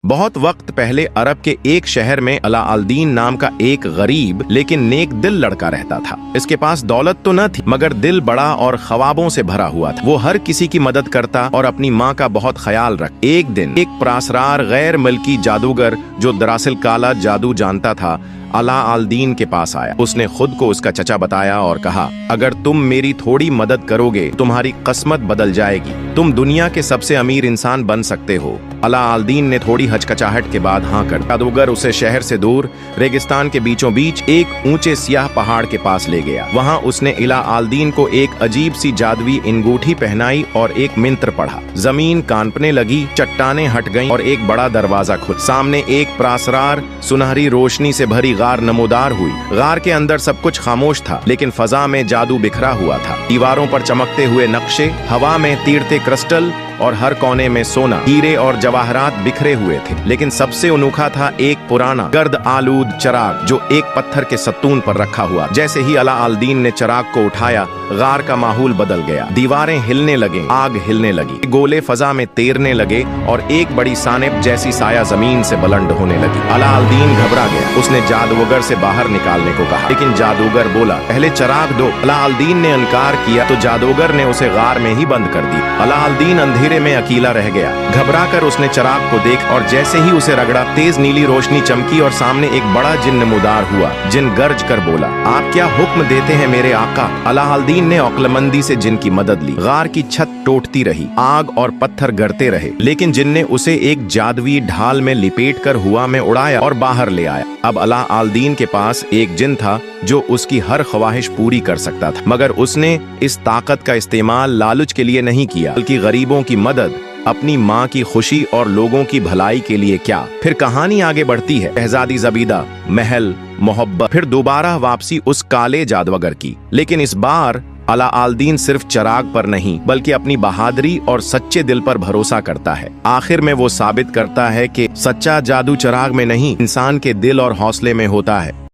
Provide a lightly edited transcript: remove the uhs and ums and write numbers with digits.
बहुत वक्त पहले अरब के एक शहर में अला अल-दीन नाम का एक गरीब लेकिन नेक दिल लड़का रहता था। इसके पास दौलत तो न थी मगर दिल बड़ा और ख्वाबों से भरा हुआ था। वो हर किसी की मदद करता और अपनी माँ का बहुत ख्याल रख। एक दिन एक पुरअसरार गैर मुल्की जादूगर जो दरअसल काला जादू जानता था अला अल-दीन के पास आया। उसने खुद को उसका चचा बताया और कहा, अगर तुम मेरी थोड़ी मदद करोगे तुम्हारी किस्मत बदल जाएगी, तुम दुनिया के सबसे अमीर इंसान बन सकते हो। अला अल-दीन ने थोड़ी हचकचाहट के बाद हाँ कर। जादूगर उसे शहर से दूर रेगिस्तान के बीचों बीच एक ऊंचे सियाह पहाड़ के पास ले गया। वहाँ उसने अला अल-दीन को एक अजीब सी जादुई अंगूठी पहनाई और एक मंत्र पढ़ा। जमीन कांपने लगी, चट्टानें हट गईं और एक बड़ा दरवाजा खुला। सामने एक पुरअसरार सुनहरी रोशनी से भरी गार नमोदार हुई। गार के अंदर सब कुछ खामोश था लेकिन फजा में जादू बिखरा हुआ था। दीवारों पर चमकते हुए नक्शे, हवा में तीरते क्रिस्टल और हर कोने में सोना, हीरे और जवाहरात बिखरे हुए थे। लेकिन सबसे अनोखा था एक पुराना गर्द आलूद चिराग जो एक पत्थर के सतून पर रखा हुआ। जैसे ही अला अल-दीन ने चिराग को उठाया गार का माहौल बदल गया। दीवारें हिलने लगे, आग हिलने लगी, गोले फजा में तैरने लगे और एक बड़ी सानिब जैसी साया जमीन से बुलंद होने लगी। अला अल-दीन घबरा गया। उसने जादूगर से बाहर निकालने को कहा लेकिन जादूगर बोला, पहले चिराग दो। अला अल-दीन ने इनकार किया तो जादूगर ने उसे गार में ही बंद कर दी। अला अल-दीन अंधेरे में अकेला रह गया। घबराकर उसने चिराग को देख और जैसे ही उसे रगड़ा तेज नीली रोशनी चमकी और सामने एक बड़ा जिन नमूदार हुआ। जिन गर्ज कर बोला, आप क्या हुक्म देते हैं मेरे आका। अला अल-दीन ने अक्लमंदी से जिन की मदद ली। गार की छत टूटती रही, आग और पत्थर गिरते रहे लेकिन जिन ने उसे एक जादुई ढाल में लिपेट कर हुआ में उड़ाया और बाहर ले आया। अब अला अल-दीन के पास एक जिन था जो उसकी हर ख्वाहिश पूरी कर सकता था मगर उसने इस ताकत का इस्तेमाल लालच के लिए नहीं किया बल्कि गरीबों की मदद, अपनी माँ की खुशी और लोगों की भलाई के लिए। क्या फिर कहानी आगे बढ़ती है। शहजादी ज़बीदा, महल, मोहब्बत, फिर दोबारा वापसी उस काले जादूगर की। लेकिन इस बार अला अल-दीन सिर्फ चिराग पर नहीं बल्कि अपनी बहादुरी और सच्चे दिल पर भरोसा करता है। आखिर में वो साबित करता है कि सच्चा जादू चिराग में नहीं इंसान के दिल और हौसले में होता है।